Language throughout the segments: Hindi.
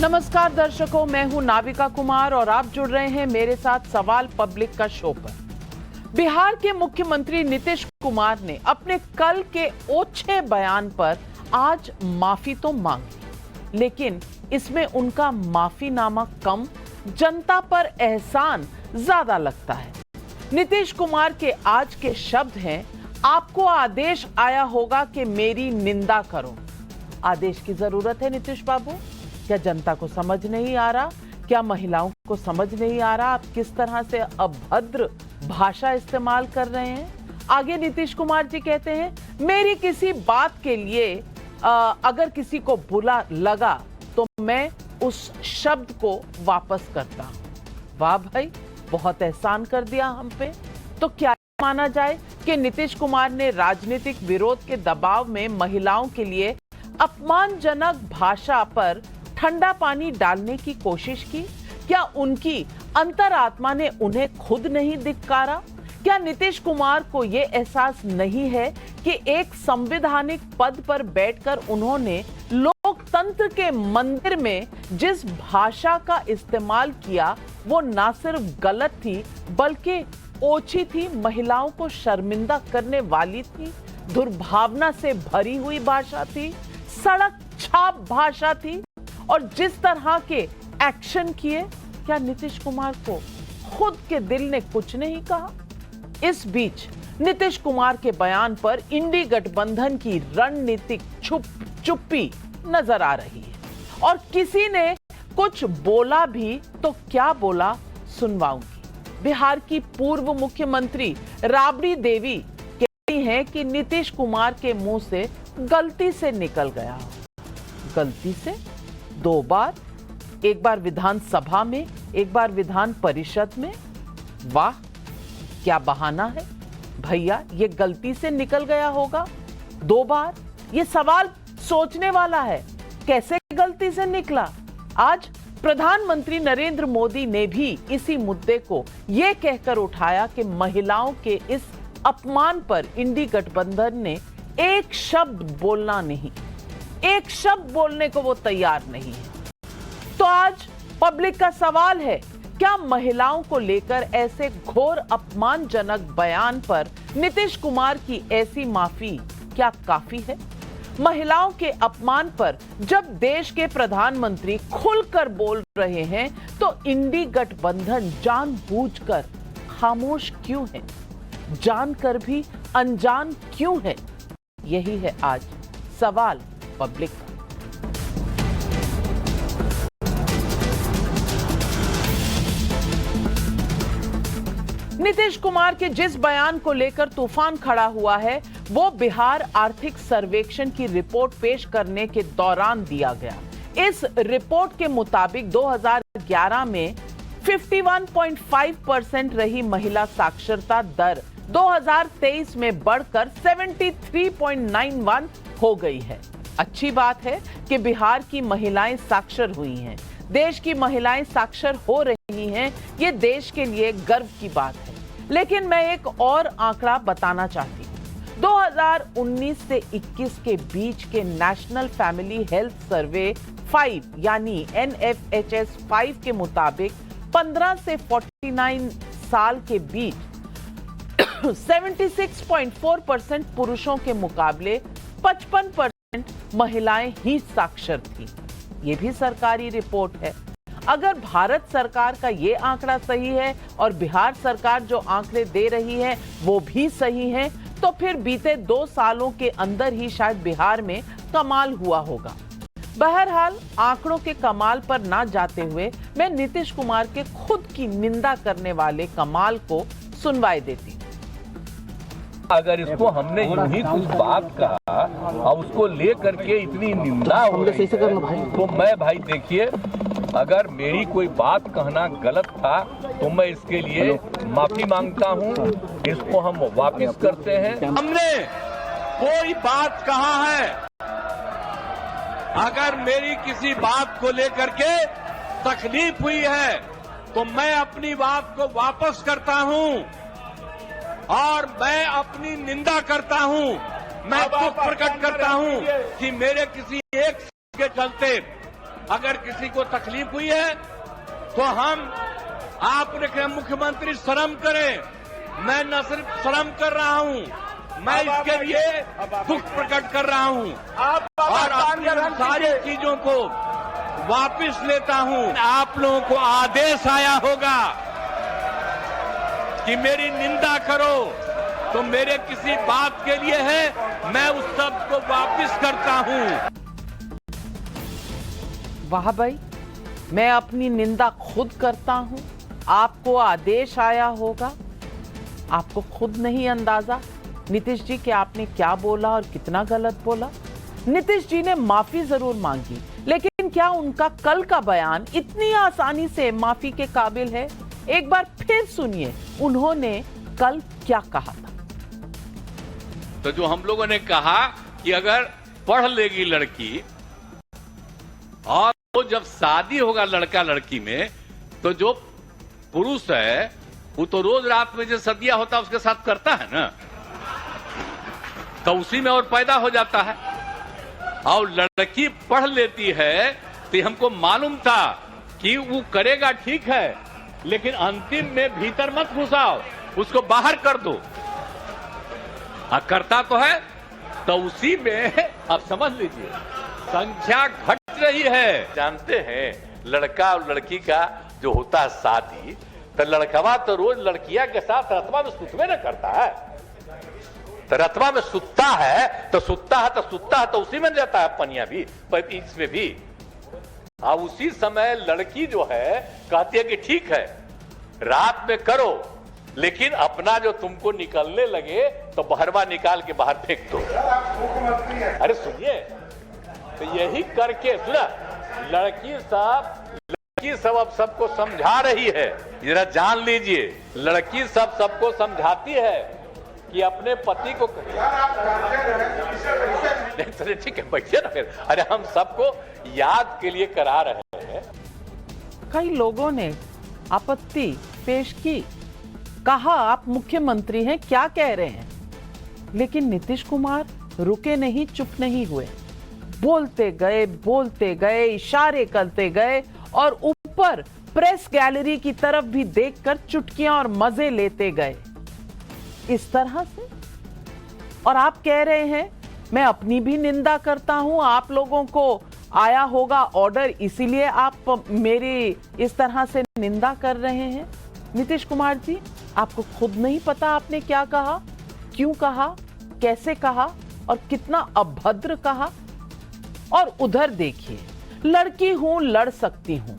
नमस्कार दर्शकों, मैं हूं नाविका कुमार और आप जुड़ रहे हैं मेरे साथ सवाल पब्लिक का शो पर। बिहार के मुख्यमंत्री नीतीश कुमार ने अपने कल के ओछे बयान पर आज माफी तो मांगी, लेकिन इसमें उनका माफीनामा कम, जनता पर एहसान ज्यादा लगता है। नीतीश कुमार के आज के शब्द हैं, आपको आदेश आया होगा कि मेरी निंदा करो। आदेश की जरूरत है नीतीश बाबू? क्या जनता को समझ नहीं आ रहा? क्या महिलाओं को समझ नहीं आ रहा आप किस तरह से अभद्र भाषा इस्तेमाल कर रहे हैं? आगे नीतीश कुमार जी कहते हैं, मेरी किसी बात के लिए अगर किसी को बुरा लगा तो मैं उस शब्द को वापस करता हूं। वाह भाई, बहुत एहसान कर दिया हम पे। तो क्या माना जाए कि नीतीश कुमार ने राजनीतिक विरोध के दबाव में महिलाओं के लिए अपमानजनक भाषा पर ठंडा पानी डालने की कोशिश की? क्या उनकी अंतरात्मा ने उन्हें खुद नहीं धिक्कारा? क्या नीतीश कुमार को यह एहसास नहीं है कि एक संवैधानिक पद पर बैठकर उन्होंने लोकतंत्र के मंदिर में जिस भाषा का इस्तेमाल किया वो ना सिर्फ गलत थी बल्कि ओछी थी, महिलाओं को शर्मिंदा करने वाली थी, दुर्भावना से भरी हुई भाषा थी, सड़क छाप भाषा थी? और जिस तरह के एक्शन किए, क्या नीतीश कुमार को खुद के दिल ने कुछ नहीं कहा? इस बीच नीतीश कुमार के बयान पर इंडी गठबंधन की रणनीतिक चुप्पी नजर आ रही है और किसी ने कुछ बोला भी तो क्या बोला, सुनवाऊंगी। बिहार की पूर्व मुख्यमंत्री राबड़ी देवी कहती हैं कि नीतीश कुमार के मुंह से गलती से निकल गया। गलती से? 2 बार, एक बार विधानसभा में, एक बार विधान परिषद में। वाह, क्या बहाना है भैया, ये गलती से निकल गया होगा 2 बार? ये सवाल सोचने वाला है, कैसे गलती से निकला? आज प्रधानमंत्री नरेंद्र मोदी ने भी इसी मुद्दे को यह कहकर उठाया कि महिलाओं के इस अपमान पर इंडी गठबंधन ने एक शब्द बोलना नहीं, एक शब्द बोलने को वो तैयार नहीं है। तो आज पब्लिक का सवाल है, क्या महिलाओं को लेकर ऐसे घोर अपमानजनक बयान पर नीतीश कुमार की ऐसी माफी क्या काफी है? महिलाओं के अपमान पर जब देश के प्रधानमंत्री खुलकर बोल रहे हैं तो इंडी गठबंधन जानबूझकर खामोश क्यों है? जानकर भी अनजान क्यों है? यही है आज सवाल पब्लिक का। नीतीश कुमार के जिस बयान को लेकर तूफान खड़ा हुआ है वो बिहार आर्थिक सर्वेक्षण की रिपोर्ट पेश करने के दौरान दिया गया। इस रिपोर्ट के मुताबिक 2011 में 51.5% रही महिला साक्षरता दर 2023 में बढ़कर 73.91 हो गई है। अच्छी बात है कि बिहार की महिलाएं साक्षर हुई हैं, देश की महिलाएं साक्षर हो रही हैं, ये देश के लिए गर्व की बात है। लेकिन मैं एक और आंकड़ा बताना चाहती हूं। 2019 से 21 के बीच के नेशनल फैमिली हेल्थ सर्वे 5 यानी NFHS 5 के मुताबिक 15 से 49 साल के बीच 76.4% पुरुषों के मुकाबले 55% महिलाएं ही साक्षर थी। ये भी सरकारी रिपोर्ट है। अगर भारत सरकार का ये आंकड़ा सही है और बिहार सरकार जो आंकड़े दे रही है वो भी सही है, तो फिर बीते 2 सालों के अंदर ही शायद बिहार में कमाल हुआ होगा। बहरहाल आंकड़ों के कमाल पर ना जाते हुए मैं नीतीश कुमार के खुद की निंदा करने वाले कमाल को सुनवाई देती हूं। अगर इसको हमने यूं ही कुछ बात कहा और उसको लेकर के इतनी निंदा हो रही है, तो मैं भाई देखिए, अगर मेरी कोई बात कहना गलत था तो मैं इसके लिए माफी मांगता हूं। इसको हम वापस करते हैं। हमने कोई बात कहा है, अगर मेरी किसी बात को लेकर के तकलीफ हुई है तो मैं अपनी बात को वापस करता हूं और मैं अपनी निंदा करता हूं। मैं दुख प्रकट करता हूं कि मेरे किसी एक के चलते अगर किसी को तकलीफ हुई है तो हम आपने कहा मुख्यमंत्री शर्म करें। मैं न सिर्फ शर्म कर रहा हूं, मैं इसके लिए दुख प्रकट कर रहा हूं और अपनी सारी चीजों को वापस लेता हूं। आप लोगों को आदेश आया होगा कि मेरी निंदा करो, तो मेरे किसी बात के लिए है, मैं उस सब को वापस करता हूं। वाह भाई, मैं अपनी निंदा खुद करता हूं, आपको आदेश आया होगा। आपको खुद नहीं अंदाजा नीतीश जी कि आपने क्या बोला और कितना गलत बोला। नीतीश जी ने माफी जरूर मांगी, लेकिन क्या उनका कल का बयान इतनी आसानी से माफी के काबिल है? एक बार फिर सुनिए उन्होंने कल क्या कहा था। तो जो हम लोगों ने कहा कि अगर पढ़ लेगी लड़की और तो जब शादी होगा लड़का लड़की में, तो जो पुरुष है वो तो रोज रात में जो सदिया होता है उसके साथ करता है ना, तो उसी में और पैदा हो जाता है। और लड़की पढ़ लेती है तो हमको मालूम था कि वो करेगा ठीक है, लेकिन अंतिम में भीतर मत घुसाओ, उसको बाहर कर दो। करता तो है, तो उसी में अब समझ लीजिए संख्या घट रही है। जानते हैं लड़का और लड़की का जो होता है शादी, तो लड़कवा तो रोज लड़कियां के साथ रतवा में सुतवे न करता है, तो रतवा में सुतता है तो उसी में जाता है पनिया भी, इसमें भी। उसी समय लड़की जो है कहती है कि ठीक है रात में करो, लेकिन अपना जो तुमको निकलने लगे तो बहरवा निकाल के बाहर फेंक दो। अरे सुनिए, तो यही करके सुना लड़की सब अब सबको समझा रही है। जरा जान लीजिए, लड़की सबको समझाती है कि अपने पति को ठीक है बैठिए ना फिर। अरे हम सबको याद के लिए करा रहे हैं। कई लोगों ने आपत्ति पेश की, कहा आप मुख्यमंत्री हैं, क्या कह रहे हैं? लेकिन नीतीश कुमार रुके नहीं, चुप नहीं हुए, बोलते गए, इशारे करते गए और ऊपर प्रेस गैलरी की तरफ भी देखकर चुटकियां और मजे लेते गए इस तरह से। और आप कह रहे हैं मैं अपनी भी निंदा करता हूं, आप लोगों को आया होगा ऑर्डर, इसीलिए आप मेरी इस तरह से निंदा कर रहे हैं। नीतीश कुमार जी, आपको खुद नहीं पता आपने क्या कहा, क्यों कहा, कैसे कहा और कितना अभद्र कहा? और उधर देखिए, लड़की हूं, लड़ सकती हूं,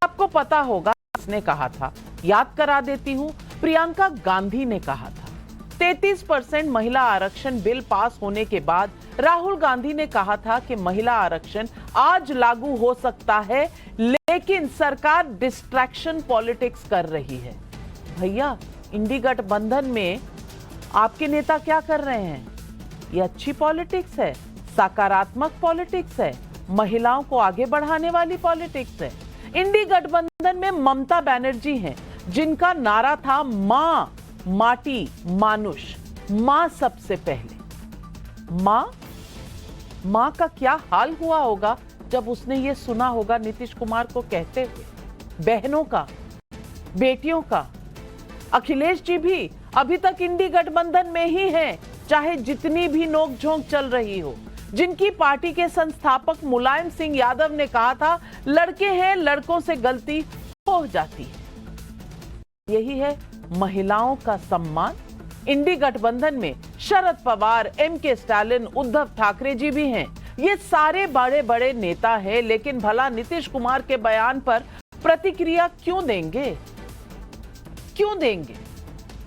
आपको पता होगा किसने कहा था, याद करा देती हूं, प्रियंका गांधी ने कहा था। 33% महिला आरक्षण बिल पास होने के बाद राहुल गांधी ने कहा था कि महिला आरक्षण आज लागू हो सकता है, लेकिन सरकार डिस्ट्रैक्शन पॉलिटिक्स कर रही है। भैया, इंडी गठबंधन में आपके नेता क्या कर रहे हैं? ये अच्छी पॉलिटिक्स है, सकारात्मक पॉलिटिक्स है, महिलाओं को आगे बढ़ाने वाली पॉलिटिक्स है। इंडी गठबंधन में ममता बनर्जी हैं, जिनका नारा था मां माटी मानुष, मां सबसे पहले। मां का क्या हाल हुआ होगा जब उसने ये सुना होगा नीतीश कुमार को कहते हुए, बहनों का, बेटियों का। अखिलेश जी भी अभी तक इंडी गठबंधन में ही हैं, चाहे जितनी भी नोकझोंक चल रही हो। जिनकी पार्टी के संस्थापक मुलायम सिंह यादव ने कहा था लड़के हैं, लड़कों से गलती हो जाती है। यही है महिलाओं का सम्मान। इंडी गठबंधन में शरद पवार, एमके स्टालिन, उद्धव ठाकरे जी भी हैं। ये सारे बड़े बड़े नेता हैं, लेकिन भला नीतीश कुमार के बयान पर प्रतिक्रिया क्यों देंगे? क्यों देंगे?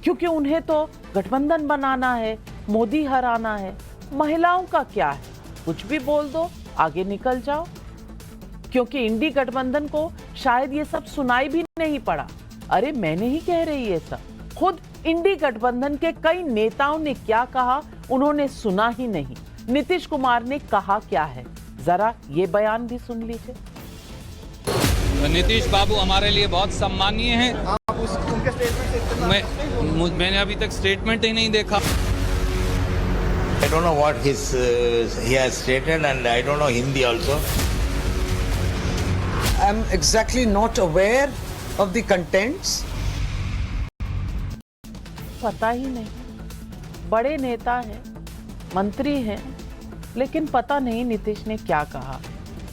क्योंकि उन्हें तो गठबंधन बनाना है, मोदी हराना है। महिलाओं का क्या है, कुछ भी बोल दो, आगे निकल जाओ। क्योंकि इंडी गठबंधन को शायद ये सब सुनाई भी नहीं पड़ा। अरे मैं नहीं कह रही ये सब, खुद इंडी गठबंधन के कई नेताओं ने क्या कहा उन्होंने सुना ही नहीं। नीतीश कुमार ने कहा क्या है, जरा ये बयान भी सुन लीजिए। नीतीश बाबू हमारे लिए बहुत सम्मानीय हैं। आप उनके स्टेटमेंट से मैंने अभी तक स्टेटमेंट ही नहीं देखा। I don't know what he has stated, and I don't know Hindi also. am exactly not aware of the contents. पता ही नहीं, बड़े नेता हैं, मंत्री हैं, लेकिन पता नहीं नीतीश ने क्या कहा,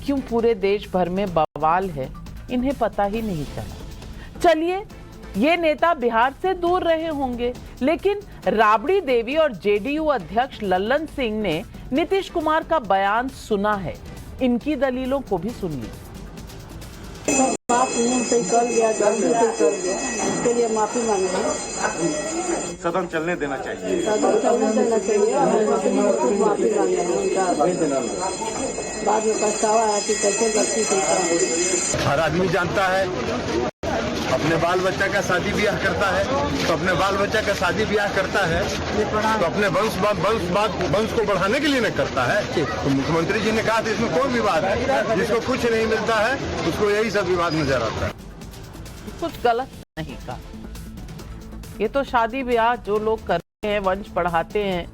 क्यों पूरे देश भर में बवाल है, इन्हें पता ही नहीं चला। चलिए, ये नेता बिहार से दूर रहे होंगे, लेकिन राबड़ी देवी और जेडीयू अध्यक्ष लल्लन सिंह ने नीतीश कुमार का बयान सुना है। इनकी दलीलों को भी सुन लीजिए। बात मुंह से कर गया, गलती से कर गया, इसके लिए माफी मांग रहे हैं। सदन चलने देना चाहिए। सदन चलने देना चाहिए और माफी मांग रहे हैं उनका। बाद में पछतावा है कि कैसे गलती से किया। हर आदमी जानता है, अपने बाल बच्चा का शादी ब्याह करता है तो अपने बाल बच्चा का शादी ब्याह करता है तो अपने वंश को बढ़ाने के लिए न करता है। तो मुख्यमंत्री जी ने कहा था इसमें कोई विवाद है, जिसको कुछ नहीं मिलता है उसको यही सब विवाद नजर आता है। कुछ गलत नहीं कहा। ये तो शादी ब्याह जो लोग करते हैं, वंश बढ़ाते हैं,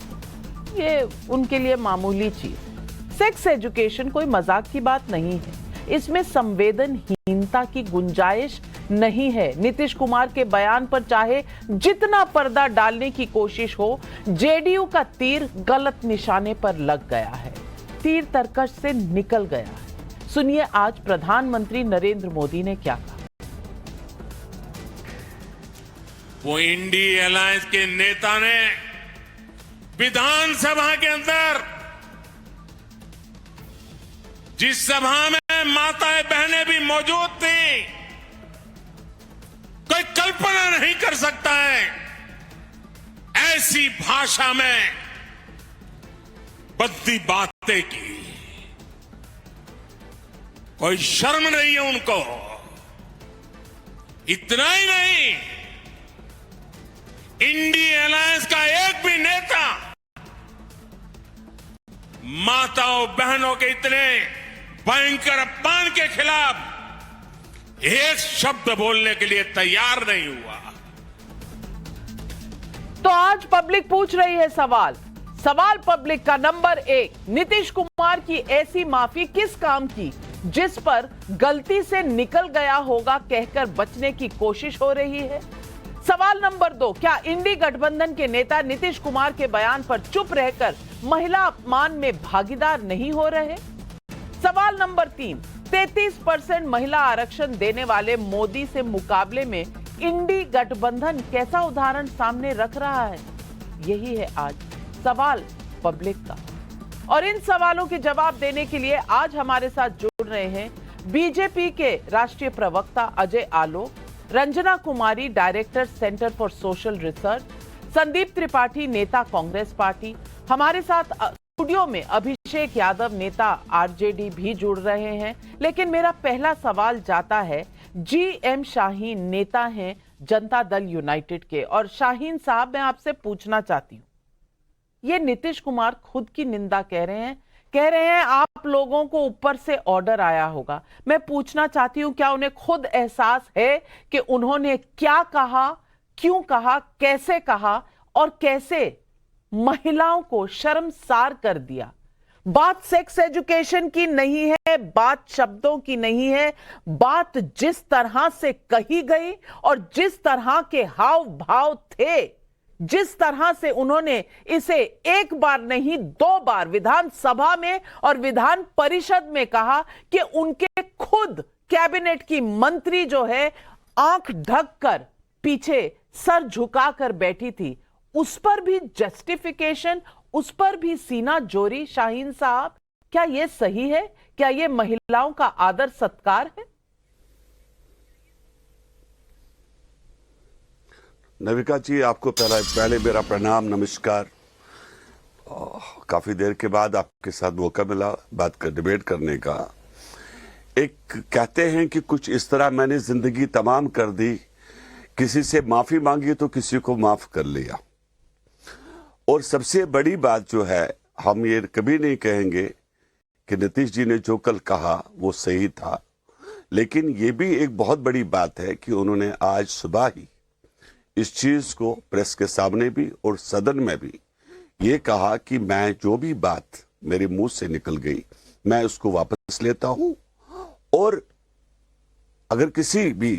ये उनके लिए मामूली चीज। सेक्स एजुकेशन कोई मजाक की बात नहीं है, इसमें संवेदनहीनता की गुंजाइश नहीं है। नीतीश कुमार के बयान पर चाहे जितना पर्दा डालने की कोशिश हो, जेडीयू का तीर गलत निशाने पर लग गया है, तीर तरकश से निकल गया है। सुनिए आज प्रधानमंत्री नरेंद्र मोदी ने क्या कहा। वो इंडी अलायंस के नेता ने विधानसभा के अंदर, जिस सभा में माताएं बहनें भी मौजूद थी, कोई कल्पना नहीं कर सकता है ऐसी भाषा में बद्दी बातें की। कोई शर्म नहीं है उनको। इतना ही नहीं, इंडी अलायंस का एक भी नेता माताओं बहनों के इतने भयंकर अपमान के खिलाफ एक शब्द बोलने के लिए तैयार नहीं हुआ। तो आज पब्लिक पूछ रही है सवाल पब्लिक का नंबर 1, नीतीश कुमार की ऐसी माफी किस काम की जिस पर गलती से निकल गया होगा कहकर बचने की कोशिश हो रही है। सवाल नंबर 2, क्या इंडी गठबंधन के नेता नीतीश कुमार के बयान पर चुप रहकर महिला अपमान में भागीदार नहीं हो रहे। सवाल नंबर 3, 33% महिला आरक्षण देने वाले मोदी से मुकाबले में इंडी गठबंधन कैसा उदाहरण सामने रख रहा है। यही है आज सवाल पब्लिक का, और इन सवालों के जवाब देने के लिए आज हमारे साथ जुड़ रहे हैं बीजेपी के राष्ट्रीय प्रवक्ता Ajay Alok, Ranjana Kumari director centre for social research, Sandeep Tripathi नेता कांग्रेस पार्टी, हमारे साथ स्टूडियो में अभिषेक यादव नेता आरजेडी भी जुड़ रहे हैं। लेकिन मेरा पहला सवाल जाता है जीएम शाहीन, नेता हैं जनता दल यूनाइटेड के। और शाहीन साहब, मैं आपसे पूछना चाहती हूं, ये नीतीश कुमार खुद की निंदा कह रहे हैं आप लोगों को ऊपर से ऑर्डर आया होगा। मैं पूछना चाहती हूं, क्या उन्हें खुद एहसास है कि उन्होंने क्या कहा, क्यों कहा, कैसे कहा और कैसे महिलाओं को शर्मसार कर दिया। बात सेक्स एजुकेशन की नहीं है, बात शब्दों की नहीं है, बात जिस तरह से कही गई और जिस तरह के हाव भाव थे, जिस तरह से उन्होंने इसे एक बार नहीं 2 बार विधानसभा में और विधान परिषद में कहा कि उनके खुद कैबिनेट की मंत्री जो है आंख ढककर पीछे सर झुकाकर बैठी थी, उस पर भी जस्टिफिकेशन, उस पर भी सीना जोरी। शाहीन साहब, क्या यह सही है? क्या यह महिलाओं का आदर सत्कार है? नविका जी, आपको पहले मेरा प्रणाम, नमस्कार। काफी देर के बाद आपके साथ मौका मिला डिबेट करने का। एक कहते हैं कि कुछ इस तरह मैंने जिंदगी तमाम कर दी, किसी से माफी मांगी तो किसी को माफ कर लिया। और सबसे बड़ी बात जो है, हम ये कभी नहीं कहेंगे कि नीतीश जी ने जो कल कहा वो सही था, लेकिन ये भी एक बहुत बड़ी बात है कि उन्होंने आज सुबह ही इस चीज को प्रेस के सामने भी और सदन में भी ये कहा कि मैं जो भी बात मेरे मुंह से निकल गई मैं उसको वापस लेता हूं और अगर किसी भी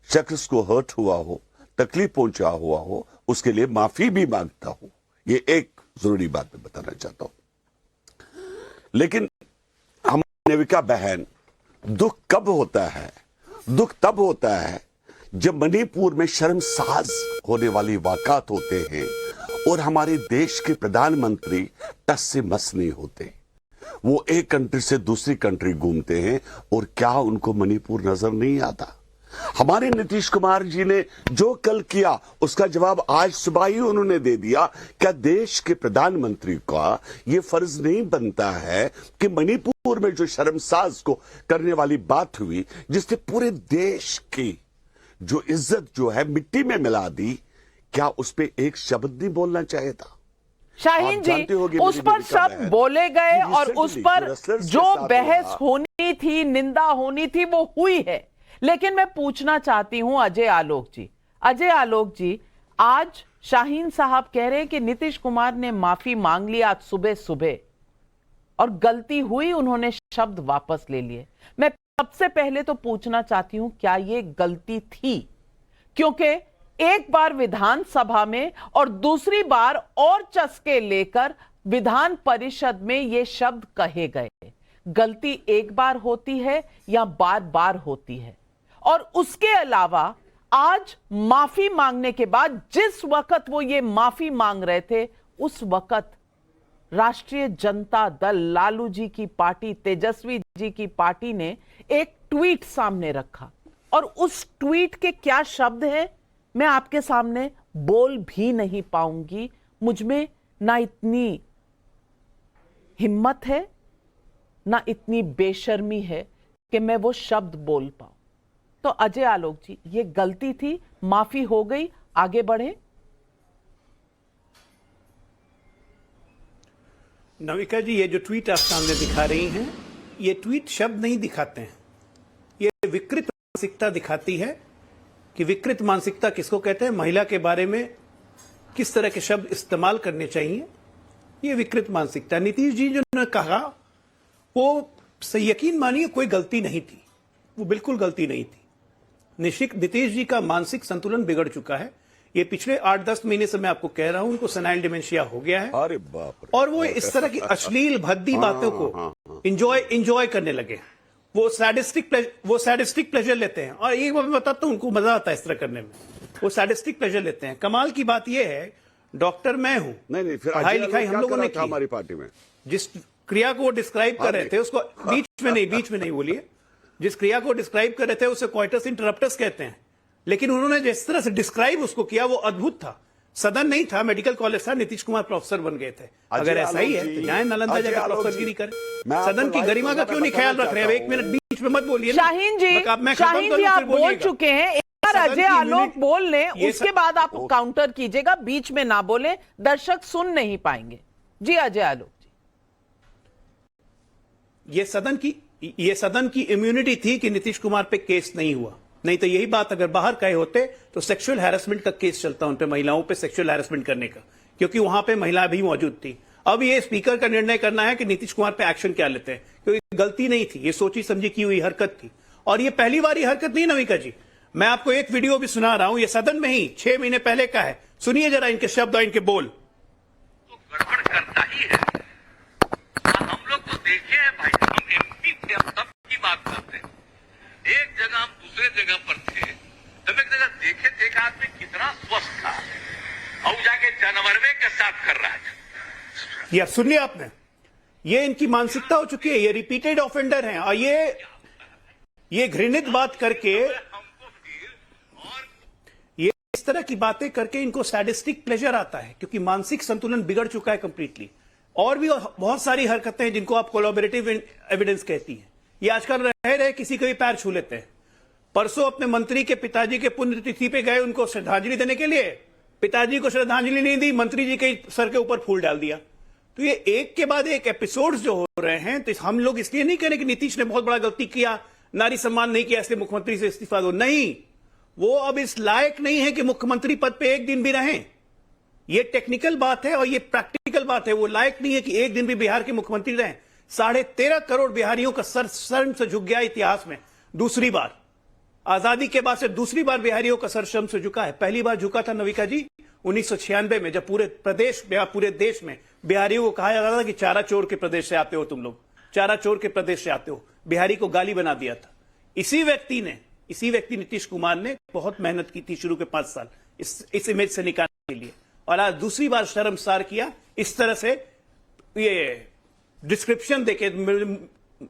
शख्स को हर्ट हुआ हो, तकलीफ पहुंचा हुआ हो, उसके लिए माफी भी मांगता हूं। ये एक जरूरी बात मैं बताना चाहता हूं। लेकिन हम नेविका बहन, दुख कब होता है? दुख तब होता है जब मणिपुर में शर्मसार होने वाली वाकयात होते हैं और हमारे देश के प्रधानमंत्री टस से मस नहीं होते। वो एक कंट्री से दूसरी कंट्री घूमते हैं और क्या उनको मणिपुर नजर नहीं आता? हमारे नीतीश कुमार जी ने जो कल किया उसका जवाब आज सुबह ही उन्होंने दे दिया। क्या देश के प्रधानमंत्री का यह फर्ज नहीं बनता है कि मणिपुर में जो शर्मसाज को करने वाली बात हुई, जिसने पूरे देश की जो इज्जत जो है मिट्टी में मिला दी, क्या उस पे एक शब्द नहीं बोलना चाहिए था? शाहीन जी, उस पर शब्द बोले गए और उस पर जो बहस होनी थी, निंदा होनी थी, वो हुई है। लेकिन मैं पूछना चाहती हूं अजय आलोक जी, अजय आलोक जी, आज शाहीन साहब कह रहे हैं कि नीतीश कुमार ने माफी मांग ली आज सुबह सुबह और गलती हुई, उन्होंने शब्द वापस ले लिए। मैं सबसे पहले तो पूछना चाहती हूं, क्या यह गलती थी? क्योंकि एक बार विधानसभा में और दूसरी बार और चस्के लेकर विधान परिषद में ये शब्द कहे गए। गलती एक बार होती है या बार बार होती है? और उसके अलावा आज माफी मांगने के बाद जिस वक्त वो ये माफी मांग रहे थे, उस वक्त राष्ट्रीय जनता दल, लालू जी की पार्टी, तेजस्वी जी की पार्टी ने एक ट्वीट सामने रखा और उस ट्वीट के क्या शब्द हैं मैं आपके सामने बोल भी नहीं पाऊंगी। मुझ में ना इतनी हिम्मत है ना इतनी बेशर्मी है कि मैं वो शब्द बोल पाऊं। तो अजय आलोक जी, ये गलती थी, माफी हो गई, आगे बढ़े। नविका जी, ये जो ट्वीट आप सामने दिखा रही हैं, ये ट्वीट शब्द नहीं दिखाते हैं, ये विकृत मानसिकता दिखाती है कि विकृत मानसिकता किसको कहते हैं, महिला के बारे में किस तरह के शब्द इस्तेमाल करने चाहिए, ये विकृत मानसिकता। नीतीश जी जो ने कहा वो यकीन मानिए कोई गलती नहीं थी, वो बिल्कुल गलती नहीं थी। नीतीश जी का मानसिक संतुलन बिगड़ चुका है। ये पिछले 8-10 महीने से मैं आपको कह रहा हूं, उनको सेनाइल डिमेंशिया हो गया है। अरे बाप रे। और वो इस तरह की अश्लील भद्दी बातों को इंजॉय करने लगे। वो सैडिस्टिक प्लेजर लेते हैं। और एक बात मैं बताता हूं, उनको मजा आता है इस तरह करने में, वो सैडिस्टिक प्लेजर लेते हैं। कमाल की बात यह है, डॉक्टर मैं हूं, नहीं, फिर पढ़ाई लिखाई हम लोगों ने की। हमारी पार्टी में जिस क्रिया को वो डिस्क्राइब कर रहे थे, उसको बीच में नहीं बोलिए, जिस क्रिया को डिस्क्राइब कर रहे थे उसे कोइटस इंटरप्टस कहते हैं। लेकिन उन्होंने जिस तरह से डिस्क्राइब उसको किया वो अद्भुत था। सदन नहीं था, मेडिकल कॉलेज था, नीतीश कुमार प्रोफेसर बन गए थे। अगर ऐसा ही है तो जाए नालंदा जाकर प्रोफेसरगिरी करें। सदन की गरिमा का क्यों नहीं ख्याल रख रहे? अब 1 मिनट बीच में मत बोलिए। शाहीन जी आप बोल चुके हैं, एक बार अजय आलोक बोल लें, उसके बाद आप काउंटर कीजिएगा, बीच में ना बोले, दर्शक सुन नहीं पाएंगे। जी अजय आलोक जी, ये सदन की इम्यूनिटी थी कि नीतीश कुमार पे केस नहीं हुआ। नहीं तो यही बात अगर बाहर कहे होते तो सेक्सुअल हैरेसमेंट का केस चलता उन पे, महिलाओं पे सेक्सुअल हैरेसमेंट करने का, क्योंकि वहां पे महिला भी मौजूद थी। अब ये स्पीकर का निर्णय करना है कि नीतीश कुमार पे एक्शन क्या लेते हैं, क्योंकि गलती नहीं थी, ये सोची समझी की हुई हरकत थी। और ये पहली बार हरकत नहीं नविका जी, मैं आपको एक वीडियो भी सुना रहा हूं, ये सदन में ही 6 महीने पहले का है। सुनिए जरा इनके शब्द और इनके बोल। तो गड़बड़ करता ही है। हम लोग तो देखे हैं भाई, हम एमपी थे, हम तब की बात करते हैं। एक जगह हम दूसरे जगह पर थे, तब एक जगह देखे थे एक आदमी कितना स्वस्थ था और जाके जानवरवे के साथ कर रहा था। ये सुन लिया आपने, ये इनकी मानसिकता हो चुकी है, ये रिपीटेड ऑफेंडर हैं। और ये घृणित बात करके, ये इस तरह की बातें करके इनको सैडिस्टिक प्लेजर आता है, क्योंकि मानसिक संतुलन बिगड़ चुका है कंप्लीटली। और भी बहुत सारी हरकतें हैं जिनको आप कोलैबोरेटिव एविडेंस कहती हैं। ये आजकल रहे किसी के भी पैर छू लेते हैं। परसों अपने मंत्री के पिताजी के पुण्यतिथि पे गए उनको श्रद्धांजलि देने के लिए, पिताजी को श्रद्धांजलि नहीं दी, मंत्री जी के सर के ऊपर फूल डाल दिया। तो ये एक के बाद एक एपिसोड्स जो हो रहे हैं, तो हम लोग इसलिए नहीं कह रहे कि नीतीश ने बहुत बड़ा गलती किया, नारी सम्मान नहीं किया, इसलिए मुख्यमंत्री से इस्तीफा दो। नहीं, वो अब इस लायक नहीं है कि मुख्यमंत्री पद पे एक दिन भी रहें। ये टेक्निकल बात है और ये प्रैक्टिकल बात है। वो लायक नहीं है कि एक दिन भी बिहार के मुख्यमंत्री रहें। 13.5 करोड़ बिहारियों का सर शर्म से झुक गया इतिहास में दूसरी बार। आजादी के बाद से दूसरी बार बिहारियों का सर शर्म से झुका है। पहली बार झुका था नविका जी 1996 में, जब पूरे देश में बिहारियों को कहा जाता था कि चारा चोर के प्रदेश से आते हो तुम लोग, चारा चोर के प्रदेश से आते हो, बिहारी को गाली बना दिया था। इसी व्यक्ति नीतीश कुमार ने बहुत मेहनत की थी शुरू के 5 साल इस इमेज से निकालने के लिए, और आज दूसरी बार शर्मसार किया इस तरह से। ये डिस्क्रिप्शन देके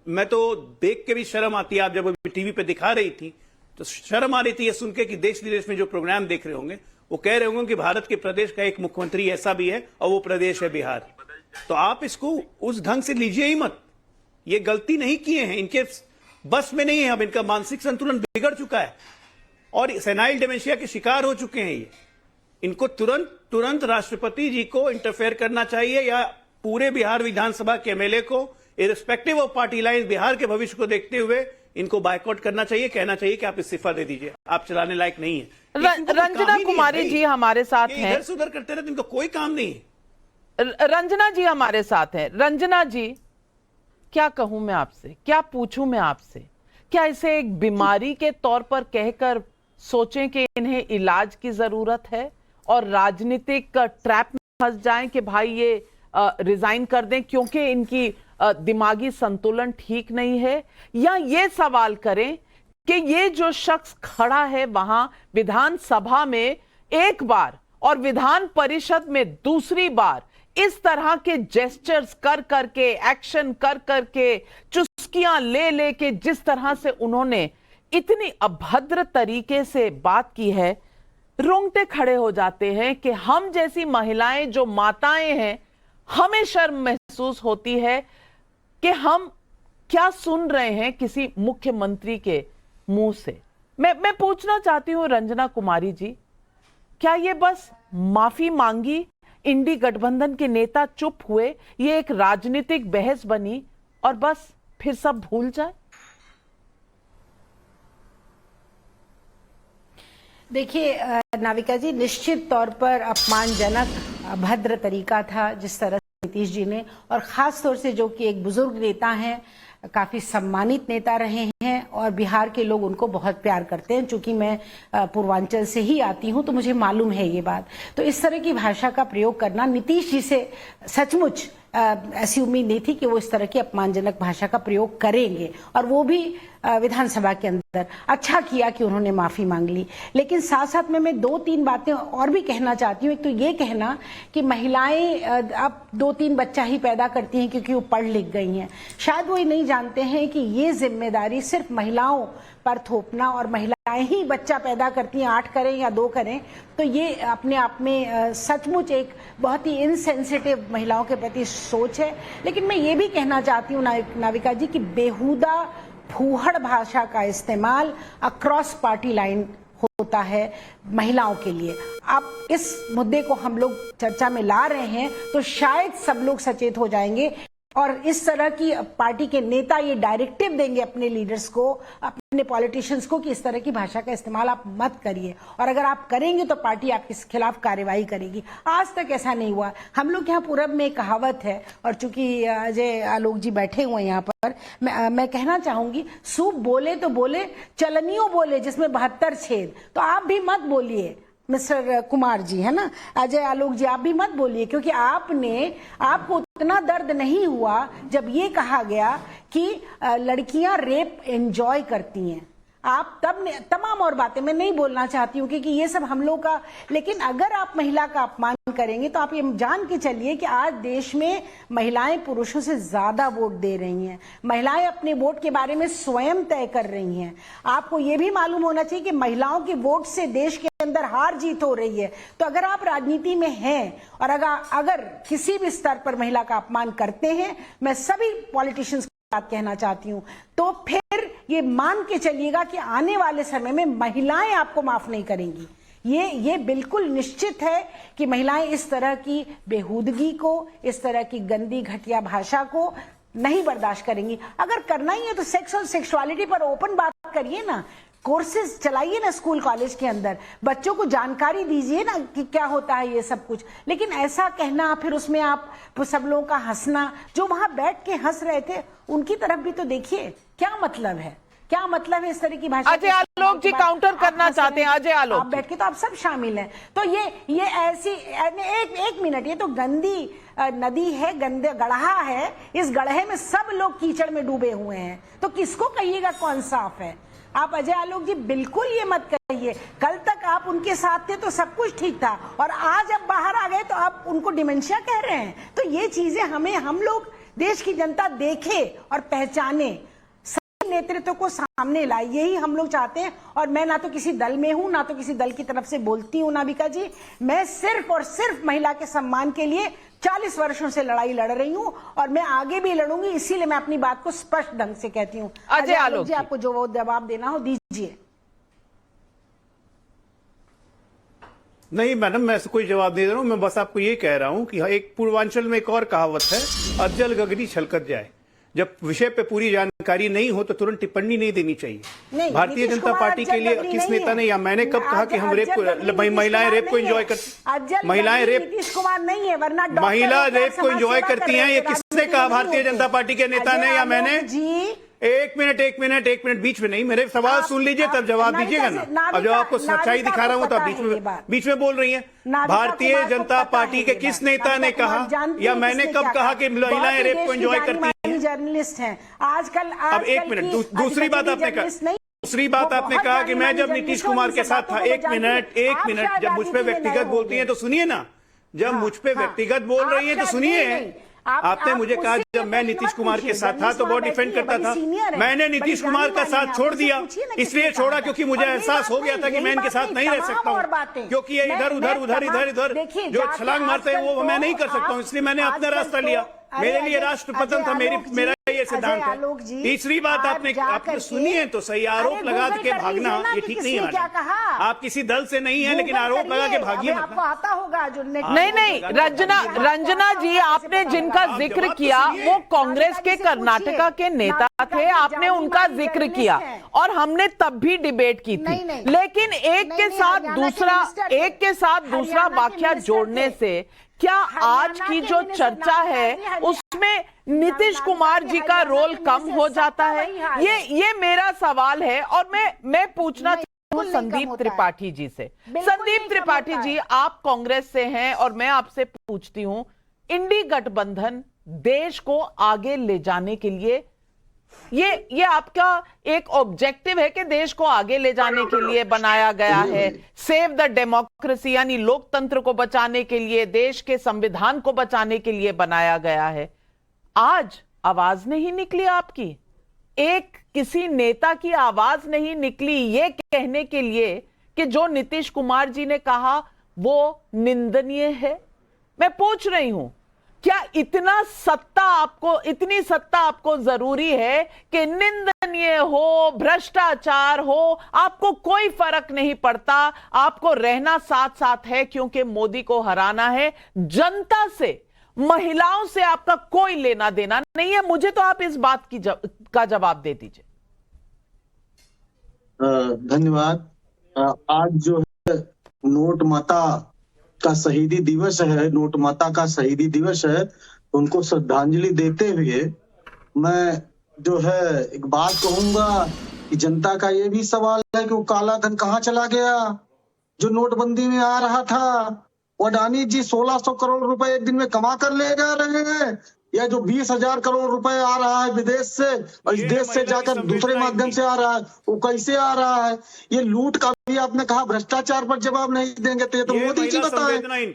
मैं तो देख के भी शर्म आती है। आप जब टीवी पे दिखा रही थी तो शर्म आ रही थी ये सुन के कि देश विदेश में जो प्रोग्राम देख रहे होंगे वो कह रहे होंगे कि भारत के प्रदेश का एक मुख्यमंत्री ऐसा भी है और वो प्रदेश है बिहार। तो आप इसको उस ढंग से लीजिए ही मत। ये गलती नहीं किए हैं, इनके बस में नहीं है। अब इनका मानसिक संतुलन बिगड़ चुका है और सेनाइल डिमेंशिया के शिकार हो चुके हैं ये। इनको तुरंत राष्ट्रपति जी को इंटरफेयर करना चाहिए या पूरे बिहार विधानसभा के एमएलए को irrespective of party line Bihar के भविष्य को देखते हुए इनको बायकॉट करना चाहिए, कहना चाहिए कि आप इस्तीफा दे दीजिए, आप चलाने लायक नहीं है। रंजना कुमारी जी हमारे साथ हैं। इधर से उधर करते रहते, इनको कोई काम नहीं है। रंजना जी हमारे साथ हैं। रंजना जी, क्या कहूं मैं आपसे, क्या पूछूं मैं आपसे? क्या इसे एक बीमारी के तौर पर कहकर सोचें कि इन्हें इलाज की जरूरत है और राजनीतिक ट्रैप में फंस जाएं कि भाई ये रिजाइन कर दें क्योंकि इनकी दिमागी संतुलन ठीक नहीं है? या ये सवाल करें कि ये जो शख्स खड़ा है वहां विधानसभा में एक बार और विधान परिषद में दूसरी बार इस तरह के जेस्चर्स कर करके, एक्शन कर करके, चुस्कियां ले लेके जिस तरह से उन्होंने इतनी अभद्र तरीके से बात की है, रोंगटे खड़े हो जाते हैं कि हम जैसी महिलाएं जो माताएं हैं, हमें शर्म महसूस होती है कि हम क्या सुन रहे हैं किसी मुख्यमंत्री के मुंह से। मैं पूछना चाहती हूं रंजना कुमारी जी, क्या ये बस माफी मांगी, इंडी गठबंधन के नेता चुप हुए, ये एक राजनीतिक बहस बनी और बस फिर सब भूल जाए? देखिए नाविका जी, निश्चित तौर पर अपमानजनक अभद्र तरीका था जिस तरह नीतीश जी ने, और खास तौर से जो कि एक बुजुर्ग नेता हैं, काफी सम्मानित नेता रहे हैं और बिहार के लोग उनको बहुत प्यार करते हैं। चूंकि मैं पूर्वांचल से ही आती हूं तो मुझे मालूम है ये बात। तो इस तरह की भाषा का प्रयोग करना, नीतीश जी से सचमुच ऐसी उम्मीद नहीं थी कि वो इस तरह की अपमानजनक भाषा का प्रयोग करेंगे, और वो भी विधानसभा के अंदर। अच्छा किया कि उन्होंने माफी मांग ली। लेकिन साथ साथ में मैं 2-3 बातें और भी कहना चाहती हूँ। एक तो ये कहना कि महिलाएं अब 2-3 बच्चा ही पैदा करती हैं क्योंकि वो पढ़ लिख गई हैं। शायद वो ये नहीं जानते हैं कि ये जिम्मेदारी सिर्फ महिलाओं पर थोपना, और महिलाएं ही बच्चा पैदा करती हैं, 8 करें या 2 करें, तो ये अपने आप में सचमुच एक बहुत ही इनसेंसिटिव महिलाओं के प्रति सोच है। लेकिन मैं ये भी कहना चाहती हूँ नाविका जी कि बेहुदा फूहड़ भाषा का इस्तेमाल अक्रॉस पार्टी लाइन होता है महिलाओं के लिए। आप इस मुद्दे को हम लोग चर्चा में ला रहे हैं तो शायद सब लोग सचेत हो जाएंगे और इस तरह की पार्टी के नेता ये डायरेक्टिव देंगे अपने लीडर्स को, अपने पॉलिटिशियंस को कि इस तरह की भाषा का इस्तेमाल आप मत करिए, और अगर आप करेंगे तो पार्टी आपके खिलाफ कार्रवाई करेगी। आज तक ऐसा नहीं हुआ। हम लोग यहाँ पूरब में एक कहावत है, और चूंकि अजय आलोक जी बैठे हुए हैं यहाँ पर, मैं कहना चाहूंगी, सूप बोले तो बोले, चलनियों बोले जिसमें 72 छेद। तो आप भी मत बोलिए मिस्टर कुमार जी, है ना, अजय आलोक जी, आप भी मत बोलिए, क्योंकि आपको उतना दर्द नहीं हुआ जब ये कहा गया कि लड़कियां रेप एंजॉय करती हैं। आप तब तमाम और बातें मैं नहीं बोलना चाहती हूँ क्योंकि ये सब हम लोग का, लेकिन अगर आप महिला का अपमान करेंगे तो आप ये जान के चलिए कि आज देश में महिलाएं पुरुषों से ज्यादा वोट दे रही हैं। महिलाएं अपने वोट के बारे में स्वयं तय कर रही हैं। आपको ये भी मालूम होना चाहिए कि महिलाओं के वोट से देश के अंदर हार जीत हो रही है। तो अगर आप राजनीति में हैं और अगर किसी भी स्तर पर महिला का अपमान करते हैं, मैं सभी पॉलिटिशियंस को बात कहना चाहती हूँ, तो फिर ये मान के चलिएगा कि आने वाले समय में महिलाएं आपको माफ नहीं करेंगी। ये बिल्कुल निश्चित है कि महिलाएं इस तरह की बेहूदगी को, इस तरह की गंदी घटिया भाषा को नहीं बर्दाश्त करेंगी। अगर करना ही है तो सेक्स और सेक्सुअलिटी पर ओपन बात करिए ना, कोर्सेज चलाइए ना स्कूल कॉलेज के अंदर, बच्चों को जानकारी दीजिए ना कि क्या होता है ये सब कुछ। लेकिन ऐसा कहना, फिर उसमें आप सब लोगों का हंसना, जो वहां बैठ के हंस रहे थे उनकी तरफ भी तो देखिए, क्या मतलब है। क्या मतलब है इस तरह की भाषा? अजय आलोक जी काउंटर करना चाहते हैं। अजय आलोक, आप बैठ के तो आप सब शामिल हैं, तो ये ऐसी एक मिनट, ये तो गंदी नदी है, गंदे गढ़ा है, इस गढ़े में सब लोग कीचड़ में डूबे हुए हैं, तो किसको कहिएगा कौन साफ है? आप अजय आलोक जी बिल्कुल ये मत कहिए। कल तक आप उनके साथ थे तो सब कुछ ठीक था, और आज अब बाहर आ गए तो आप उनको डिमेंशिया कह रहे हैं। तो ये चीजें हम लोग, देश की जनता देखे और पहचाने, सही नेतृत्व को सामने लाए, यही हम लोग चाहते हैं। और मैं ना तो किसी दल में हूं, ना तो किसी दल की तरफ से बोलती हूं नाविका जी, मैं सिर्फ और सिर्फ महिला के सम्मान के लिए 40 वर्षों से लड़ाई लड़ रही हूं, और मैं आगे भी लड़ूंगी, इसीलिए मैं अपनी बात को स्पष्ट ढंग से कहती हूं। अजय आलोक जी, आपको जो वो जवाब देना हो दीजिए। नहीं मैडम, मैं कोई जवाब नहीं दे रहा हूं, मैं बस आपको ये कह रहा हूं कि एक पूर्वांचल में एक और कहावत है, अज्जल गगरी छलकत जाए। जब विषय पे पूरी जानकारी नहीं हो तो तुरंत टिप्पणी नहीं देनी चाहिए। भारतीय जनता पार्टी के लिए किस नेता ने या मैंने कब कहा कि हम रेप को, महिलाएं रेप को एंजॉय करती, महिलाएं रेप, नीतीश कुमार नहीं है, वरना महिला रेप को एंजॉय करती हैं, ये किसने कहा? भारतीय जनता पार्टी के नेता ने या मैंने? एक मिनट बीच में नहीं, मेरे सवाल सुन लीजिए तब जवाब दीजिएगा ना। अब जब आपको सच्चाई दिखा रहा हूं तो आप बीच में बोल रही हैं। भारतीय जनता पार्टी के किस नेता ने कहा या मैंने कब कहा कि महिलाएं रेप को एंजॉय करती हैं? जर्नलिस्ट हैं आजकल। अब एक मिनट, दूसरी बात आपने कहा कि मैं जब नीतीश कुमार के साथ था। एक मिनट, जब मुझ पे व्यक्तिगत बोलती हैं तो सुनिए ना, जब मुझ पे व्यक्तिगत बोल रही हैं तो सुनिए। आपने मुझे कहा जब मैं नीतीश कुमार के साथ था तो बहुत डिफेंड करता था, मैंने नीतीश कुमार का साथ छोड़ दिया। इसलिए छोड़ा क्योंकि मुझे एहसास हो गया था कि मैं इनके साथ नहीं रह सकता हूँ, क्योंकि ये इधर उधर जो छलांग मारते हैं वो मैं नहीं कर सकता हूँ, इसलिए मैंने अपना रास्ता लिया। मेरे लिए राष्ट्र पतन था, मेरा ये सिद्धांत है। तीसरी बात आपने सुनिए तो सही, आरोप लगा के भागना ये ठीक नहीं है। आप किसी दल से नहीं है, लेकिन आरोप लगा के भागिए मत। आपको आता होगा जो नहीं, रंजना जी, आपने जिनका जिक्र किया वो कांग्रेस के कर्नाटका के नेता थे, आपने उनका जिक्र किया और हमने तब भी डिबेट की थी। लेकिन एक के साथ दूसरा वाक्य जोड़ने से क्या आज की जो चर्चा है उसमें नीतीश कुमार जी का रोल कम हो जाता है? ये मेरा सवाल है। और मैं पूछना चाहती हूँ संदीप त्रिपाठी जी से। संदीप त्रिपाठी जी, आप कांग्रेस से हैं और मैं आपसे पूछती हूँ, इंडी गठबंधन देश को आगे ले जाने के लिए ये आपका एक ऑब्जेक्टिव है कि देश को आगे ले जाने के लिए बनाया गया है, सेव द डेमोक्रेसी यानी लोकतंत्र को बचाने के लिए, देश के संविधान को बचाने के लिए बनाया गया है। आज आवाज नहीं निकली आपकी, एक किसी नेता की आवाज नहीं निकली ये कहने के लिए कि जो नीतीश कुमार जी ने कहा वो निंदनीय है। मैं पूछ रही हूं, क्या इतनी सत्ता आपको जरूरी है कि निंदनीय हो, भ्रष्टाचार हो, आपको कोई फर्क नहीं पड़ता, आपको रहना साथ साथ है क्योंकि मोदी को हराना है, जनता से, महिलाओं से आपका कोई लेना देना नहीं है? मुझे तो आप इस बात का जवाब दे दीजिए। धन्यवाद। आज जो है नोट माता का शहीदी दिवस है, नोट माता का शहीदी दिवस है, उनको श्रद्धांजलि देते हुए मैं जो है एक बात कहूंगा कि जनता का ये भी सवाल है कि वो काला धन कहाँ चला गया जो नोटबंदी में आ रहा था। अडानी जी 1600 करोड़ रुपए एक दिन में कमा कर ले जा रहे हैं, या जो 20,000 करोड़ रुपए आ रहा है विदेश से और इस देश से जाकर दूसरे माध्यम से आ रहा है, वो कैसे आ रहा है? ये लूट का भी आपने कहा, भ्रष्टाचार पर जवाब नहीं देंगे तो ये तो मोदी जी बताए।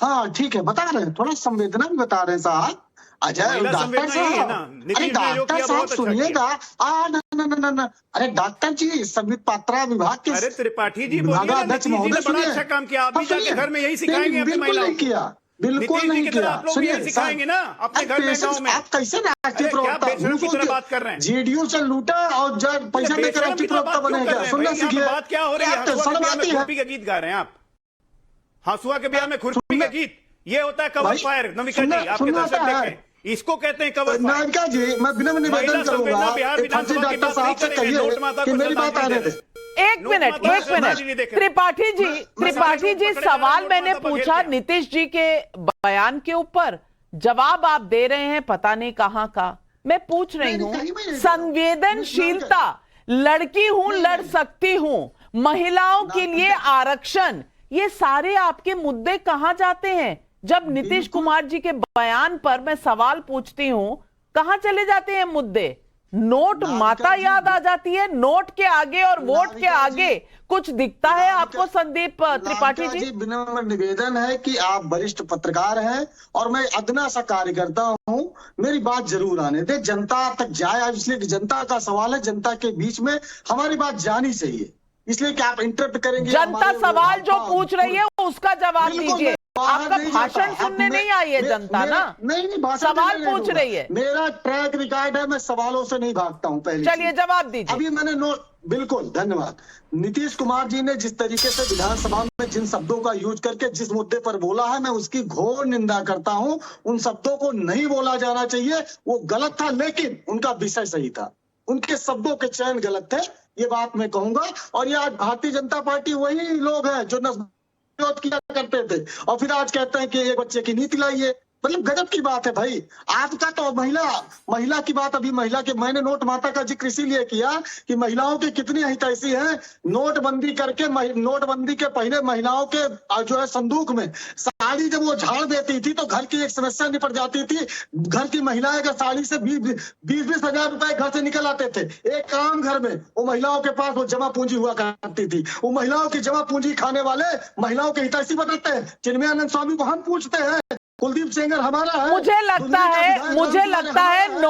हाँ ठीक है, बता रहे हैं, थोड़ा संवेदना भी बता रहे हैं साहब। अजय डॉक्टर साहब, अरे डॉक्टर साहब सुनिएगा, न अरे डॉक्टर जी संबित पात्रा विभाग के, अरे त्रिपाठी जी अध्यक्ष महोदय सुनिए, अच्छा काम किया, आप भी जाके घर में यही सिखाएंगे अपनी महिलाओं को? किया, बिल्कुल नहीं किया। सुनिए सिखाएंगे ना अपने घर में, गांव में। आप कैसे राष्ट्रीय प्रवक्ता बात कर रहे हैं? जेडीयू से लूटा और जब पैसा देकर राष्ट्रीय प्रवक्ता बनेगा? सुनना सीखिए। बात क्या हो रही है? खुरपी का गीत गा रहे हैं आप, हंसुआ के बिहार में खुरपी का गीत, ये होता है कवर फायर। नविका जी आपके दर्शक देखें, इसको कहते हैं कवर फायर। नविका जी मैं बिना निवेदन करूंगा, डॉक्टर साहब से कहिए कि मेरी बात आ रही है। एक मिनट त्रिपाठी जी सवाल मैंने पूछा नीतीश जी के बयान के ऊपर, जवाब आप दे रहे हैं पता नहीं कहां का। मैं पूछ रही हूं, संवेदनशीलता, लड़की हूं, लड़ सकती हूं, महिलाओं के लिए आरक्षण, ये सारे आपके मुद्दे कहां जाते हैं? जब नीतीश कुमार जी के बयान पर मैं सवाल पूछती हूं, कहां चले जाते हैं मुद्दे? नोट माता याद आ जाती है, नोट के आगे और वोट के आगे कुछ दिखता है आपको? संदीप त्रिपाठी जी, विनम्र निवेदन है कि आप वरिष्ठ पत्रकार हैं और मैं अदना सा कार्यकर्ता हूं, मेरी बात जरूर आने दे, जनता तक जाए, इसलिए कि जनता का सवाल है, जनता के बीच में हमारी बात जानी चाहिए, इसलिए कि आप इंटरप्ट करेंगे। जनता सवाल जो पूछ रही है उसका जवाब दीजिए, आपका भाषण सुनने नहीं आई है जनता ना, नहीं सवाल पूछ रही है। मेरा ट्रैक रिकॉर्ड है, मैं सवालों से नहीं भागता हूं। पहले चलिए जवाब दीजिए। अभी मैंने नोट, बिल्कुल धन्यवाद। नीतीश कुमार जी ने जिस तरीके से विधानसभा में जिन शब्दों का यूज करके जिस मुद्दे पर बोला है, मैं उसकी घोर निंदा करता हूं। उन शब्दों को नहीं बोला जाना चाहिए, वो गलत था, लेकिन उनका विषय सही था, उनके शब्दों के चयन गलत थे, ये बात मैं कहूंगा। और ये आज भारतीय जनता पार्टी वही लोग हैं जो विरोध किया करते थे और फिर आज कहते हैं कि एक बच्चे की नीति लाइए, मतलब गजब की बात है भाई। आपका तो महिला की बात, अभी महिला के, मैंने नोट माता का जिक्र इसीलिए किया कि महिलाओं की कितनी हितैषी है। नोटबंदी करके, नोटबंदी के पहले महिलाओं के जो है संदूक में साड़ी जब वो झाड़ देती थी तो घर की एक समस्या निपट जाती थी। घर की महिलाएं अगर साड़ी से 20-20 हजार रुपए घर से निकल आते थे, एक आम घर में वो महिलाओं के पास वो जमा पूंजी हुआ करती थी। वो महिलाओं की जमा पूंजी खाने वाले महिलाओं के हितैषी बताते हैं। चिन्मयानंद स्वामी को हम पूछते हैं, कुलदीप सेंगर हमारा है। मुझे लगता है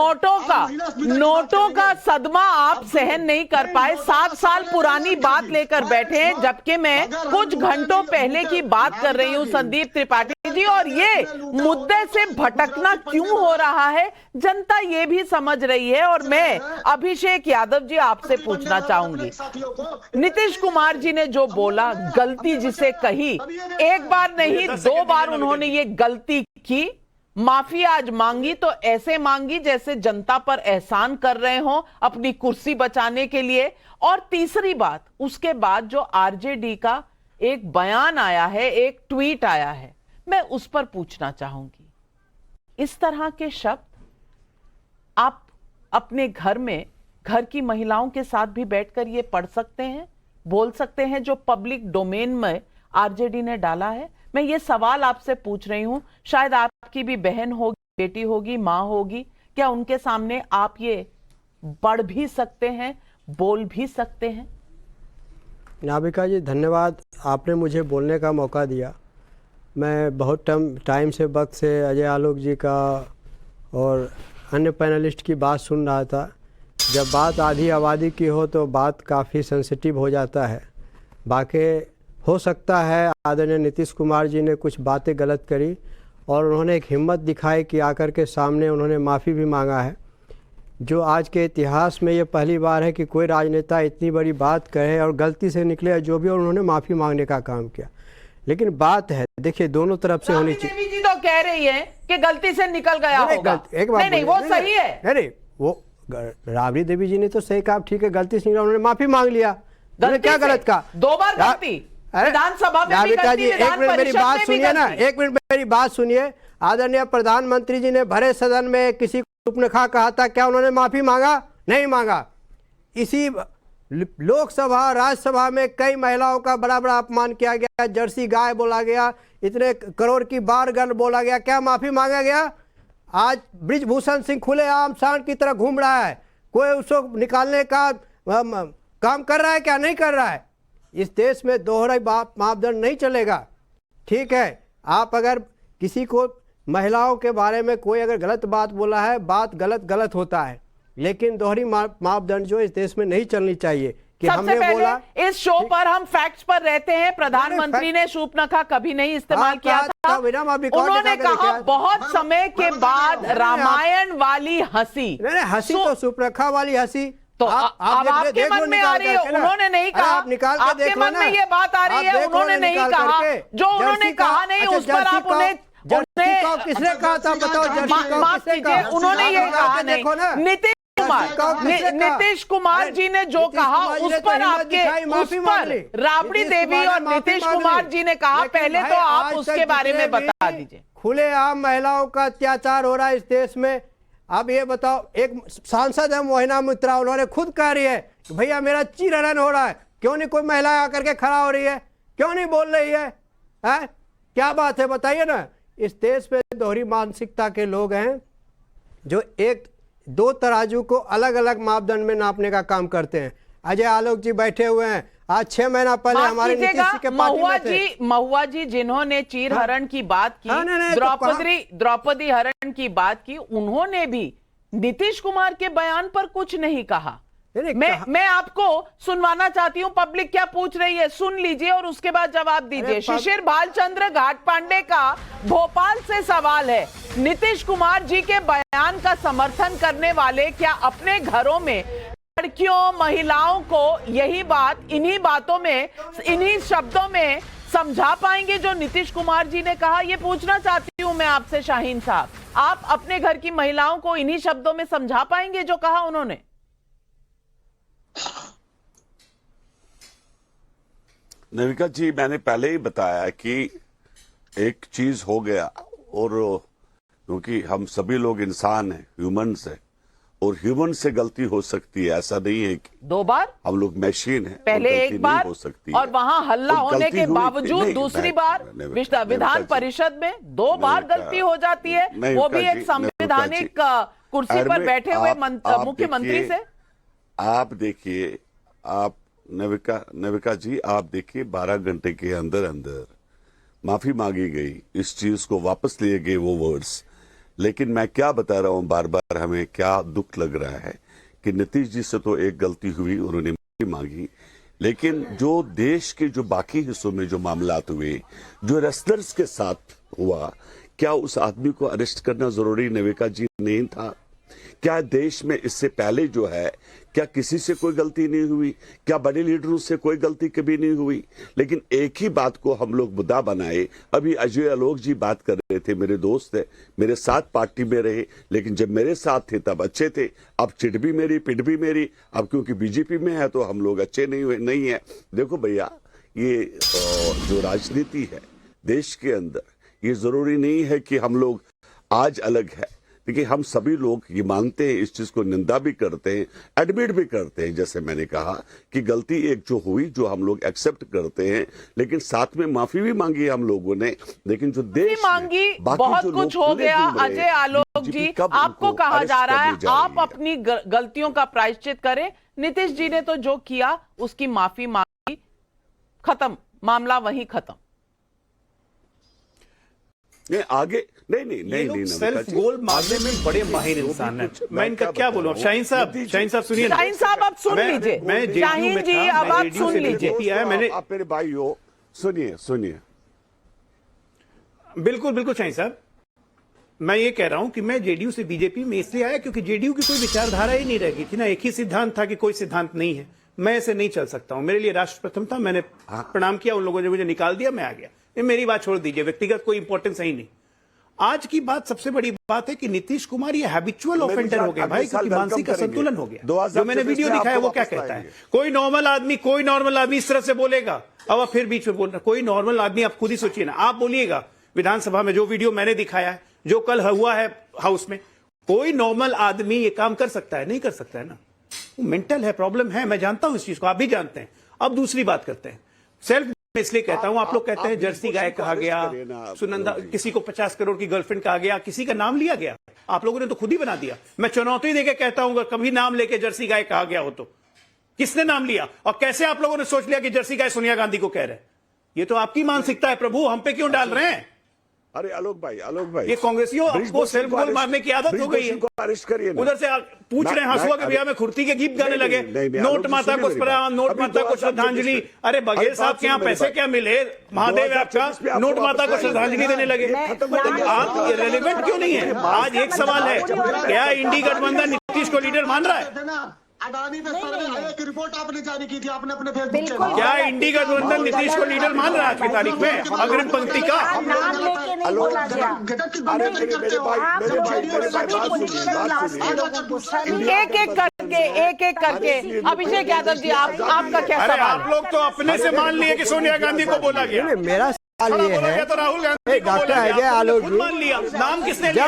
नोटों का सदमा आप सहन नहीं कर पाए। 7 साल पुरानी बात लेकर बैठे हैं, जबकि मैं कुछ घंटों पहले की बात कर रही हूं संदीप त्रिपाठी जी। और ये मुद्दे से भटकना क्यों हो रहा है, जनता ये भी समझ रही है। और मैं अभिषेक यादव जी आपसे पूछना चाहूंगी, नीतीश कुमार जी ने जो बोला, गलती जिसे कही, एक बार नहीं 2 बार उन्होंने ये गलती की, माफी आज मांगी तो ऐसे मांगी जैसे जनता पर एहसान कर रहे हो अपनी कुर्सी बचाने के लिए। और तीसरी बात, उसके बाद जो आरजेडी का एक बयान आया है, एक ट्वीट आया है, मैं उस पर पूछना चाहूंगी। इस तरह के शब्द आप अपने घर में, घर की महिलाओं के साथ भी बैठकर ये पढ़ सकते हैं, बोल सकते हैं, जो पब्लिक डोमेन में आरजेडी ने डाला है? मैं ये सवाल आपसे पूछ रही हूं, शायद आपकी भी बहन होगी, बेटी होगी, मां होगी, क्या उनके सामने आप ये पढ़ भी सकते हैं, बोल भी सकते हैं? नाविका जी धन्यवाद, आपने मुझे बोलने का मौका दिया। मैं बहुत टाइम से, वक्त से अजय आलोक जी का और अन्य पैनलिस्ट की बात सुन रहा था। जब बात आधी आबादी की हो तो बात काफ़ी सेंसिटिव हो जाता है। बाकी हो सकता है आदरणीय नीतीश कुमार जी ने कुछ बातें गलत करी और उन्होंने एक हिम्मत दिखाई कि आकर के सामने उन्होंने माफ़ी भी मांगा है, जो आज के इतिहास में ये पहली बार है कि कोई राजनेता इतनी बड़ी बात कहे और गलती से निकले जो भी, और उन्होंने माफ़ी मांगने का काम किया। लेकिन बात है, देखिए, दोनों तरफ से होनी चाहिए। जी तो कह रही है कि गलती से निकल गया होगा। नहीं, वो सही है। नहीं, वो राबड़ी देवी जी ने तो सही कहा, ठीक है, गलती से निकला, उन्होंने माफ़ी मांग लिया। क्या गलत कहा? 2 बार गलती, विधानसभा में भी गलती, एक मिनट मेरी बात सुनिए ना, एक मिनट मेरी बात सुनिए। आदरणीय प्रधानमंत्री जी ने भरे सदन में किसी को उपनखा कहा था, क्या उन्होंने माफी मांगा? नहीं मांगा। इसी लोकसभा, राज्यसभा में कई महिलाओं का बड़ा बड़ा अपमान किया गया, जर्सी गाय बोला गया, इतने करोड़ की बार गन बोला गया, क्या माफी मांगा गया? आज ब्रिजभूषण सिंह खुलेआम सांड की तरह घूम रहा है, कोई उसको निकालने का काम कर रहा है क्या? नहीं कर रहा है। इस देश में दोहरा मापदंड नहीं चलेगा। ठीक है, आप अगर किसी को, महिलाओं के बारे में कोई अगर गलत बात बोला है, बात गलत होता है, लेकिन दोहरी मापदंड जो इस देश में नहीं चलनी चाहिए कि हमने बोला। इस शो पर हम फैक्ट्स पर रहते हैं। प्रधानमंत्री ने शूर्पणखा कभी नहीं इस्तेमाल किया था। उन्होंने कहा बहुत समय के बाद रामायण वाली हंसी। हंसी तो शूर्पणखा वाली हंसी तो आपके मन में आ रही है, उन्होंने नहीं कहा। आप निकाल के आपके मन में ये बात आ रही है, उन्होंने नहीं कहा। जो उन्होंने कहा नहीं, उस पर आप उन्हें किसने कहा था बताओ? माफ कीजिए, उन्होंने ये कहा नहीं। नीतीश कुमार जी ने जो कहा उस पर आपके, उस पर राबड़ी देवी और नीतीश कुमार जी ने कहा, पहले तो आप उसके बारे में बता दीजिए। खुलेआम महिलाओं का अत्याचार हो रहा है इस देश में। अब ये बताओ, एक सांसद है मोहिना मित्रा, उन्होंने खुद कह रही है कि भैया मेरा चीरहरण हो रहा है, क्यों नहीं कोई महिला आकर के खड़ा हो रही है, क्यों नहीं बोल रही है? क्या बात है बताइए ना। इस देश पे दोहरी मानसिकता के लोग हैं जो एक दो तराजू को अलग अलग मापदंड में नापने का काम करते हैं। अजय आलोक जी बैठे हुए हैं, आज 6 महीना पहले हमारे नीतीश जी के पार्टी में थे। महुआ जी जिन्होंने चीर हरण की बात की, द्रौपदी हरण की बात की, उन्होंने भी नीतीश कुमार के बयान पर कुछ नहीं कहा। मैं आपको सुनवाना चाहती हूं, पब्लिक क्या पूछ रही है, सुन लीजिए और उसके बाद जवाब दीजिए। शिशिर भालचंद्र घाटपांडे का भोपाल से सवाल है, नीतीश कुमार जी के बयान का समर्थन करने वाले क्या अपने घरों में लड़कियों महिलाओं को यही बात इन्हीं बातों में इन्हीं शब्दों में समझा पाएंगे जो नीतीश कुमार जी ने कहा? ये पूछना चाहती हूं मैं आपसे शाहीन साहब, आप अपने घर की महिलाओं को इन्हीं शब्दों में समझा पाएंगे जो कहा उन्होंने? नविका जी, मैंने पहले ही बताया कि एक चीज हो गया, और क्योंकि हम सभी लोग इंसान हैं, ह्यूमंस हैं, और ह्यूमन से गलती हो सकती है, ऐसा नहीं है कि 2 बार हम लोग मशीन हैं। पहले एक बार हो सकती और वहां हल्ला होने के बावजूद दूसरी बार विधान परिषद में 2 बार गलती हो जाती है, वो भी एक संवैधानिक कुर्सी पर बैठे हुए मुख्यमंत्री से। आप देखिए, आप नविका जी, आप देखिए 12 घंटे के अंदर अंदर माफी मांगी गई, इस चीज को वापस लिए गए वो वर्ड्स। लेकिन मैं क्या बता रहा हूं, बार बार हमें क्या दुख लग रहा है कि नीतीश जी से तो एक गलती हुई, उन्होंने माफी मांगी, लेकिन जो देश के जो बाकी हिस्सों में जो मामलात हुए, जो रेसलर्स के साथ हुआ, क्या उस आदमी को अरेस्ट करना जरूरी नविका जी नहीं था? क्या देश में इससे पहले जो है, क्या किसी से कोई गलती नहीं हुई? क्या बड़े लीडरों से कोई गलती कभी नहीं हुई? लेकिन एक ही बात को हम लोग मुद्दा बनाए। अभी अजय आलोक जी बात कर रहे थे, मेरे दोस्त है, मेरे साथ पार्टी में रहे, लेकिन जब मेरे साथ थे तब अच्छे थे, अब चिट भी मेरी पिट भी मेरी, अब क्योंकि बीजेपी में है तो हम लोग अच्छे नहीं है। देखो भैया, ये जो राजनीति है देश के अंदर, ये जरूरी नहीं है कि हम लोग आज अलग है, देखिए हम सभी लोग ये मानते हैं, इस चीज को निंदा भी करते हैं, एडमिट भी करते हैं। जैसे मैंने कहा कि गलती एक जो हुई, जो हम लोग एक्सेप्ट करते हैं, लेकिन साथ में माफी भी मांगी हम लोगों ने। लेकिन जो देश मांगी, बहुत कुछ हो गया। अजय आलोक जी, आपको कहा जा रहा है आप अपनी गलतियों का प्रायश्चित करें। नीतीश जी ने तो जो किया उसकी माफी मांगी, खत्म, मामला वहीं खत्म। आगे नहीं सेल्फ गोल मारने में बड़े माहिर इंसान हैं। मैं इनका क्या बोलूं? शाहीन साहब सुनिए। शाहीन साहब आप सुन लीजिए। शाहीन जी अब आप सुन लीजिए। मैंने आप मेरे भाई हो, सुनिए। बिल्कुल शाहीन साहब, मैं ये कह रहा हूं कि मैं जेडीयू से बीजेपी में इसलिए आया क्योंकि जेडीयू की कोई विचारधारा ही नहीं रह गई थी ना, एक ही सिद्धांत था कि कोई सिद्धांत नहीं है, मैं ऐसे नहीं चल सकता हूं। मेरे लिए राष्ट्र प्रथम था, मैंने प्रणाम किया, उन लोगों ने मुझे निकाल दिया, मैं आ गया। मेरी बात छोड़ दीजिए, व्यक्तिगत कोई इंपॉर्टेंस है ही नहीं। आज की बात, सबसे बड़ी बात है कि नीतीश कुमार ये हैबिचुअल ऑफेंडर हो गया भाई, क्योंकि मानसिक असंतुलन हो गया। जो मैंने वीडियो दिखाया वो क्या कहता है, कोई नॉर्मल आदमी इस तरह से बोलेगा। अब आप फिर बीच में बोल रहे, कोई नॉर्मल आदमी, आप खुद ही सोचिए ना, आप बोलिएगा विधानसभा में, जो वीडियो मैंने दिखाया है, जो कल हुआ है हाउस में, कोई नॉर्मल आदमी ये काम कर सकता है? नहीं कर सकता है ना, मेंटल है, प्रॉब्लम है, मैं जानता हूं इस चीज को, आप भी जानते हैं। अब दूसरी बात करते हैं, सेल्फ इसलिए कहता हूं, आप लोग कहते हैं जर्सी गाय कहा गया, सुनंदा, किसी को 50 करोड़ की गर्लफ्रेंड कहा गया, किसी का नाम लिया गया, आप लोगों ने तो खुद ही बना दिया। मैं चुनौती देके कहता हूं, अगर कभी नाम लेके जर्सी गाय कहा गया हो तो किसने नाम लिया, और कैसे आप लोगों ने सोच लिया कि जर्सी गाय सोनिया गांधी को कह रहे हैं? ये तो आपकी मानसिकता है प्रभु, हम पे क्यों डाल रहे हैं? अरे आलोक भाई, ये कांग्रेसियों को सेल्फ गोल मारने की आदत हो गई है। उधर से पूछ रहे हैं हंसुआ के भैया में खुर्ती के गीत गाने लगे, नोट माता को प्रणाम, नोट माता को श्रद्धांजलि। अरे बघेल साहब के यहाँ पैसे क्या मिले, महादेव आपका नोट माता को श्रद्धांजलि देने लगे। आप रेलेवेंट क्यों नहीं है? आज एक सवाल है, क्या इंडी गठबंधन नीतीश को लीडर मान रहा है? अडानी पे सर्वे आया की रिपोर्ट आपने जारी की थी, आपने अपने फेसबुक चैनल। क्या इंडी गठबंधन नीतीश को लीडर मान रहा है आज की तारीख में, अग्रिम पंक्ति का? एक एक करके अभिषेक यादव जी, आपका क्या सवाल? आप लोग तो अपने से मान लिए कि सोनिया गांधी को बोला गया। मेरा खड़ा ये बोला है गया तो राहुल गांधी को डॉक्टर बोला अजय गया, आलोक खुद जी, मान लिया। नाम किसने लिया?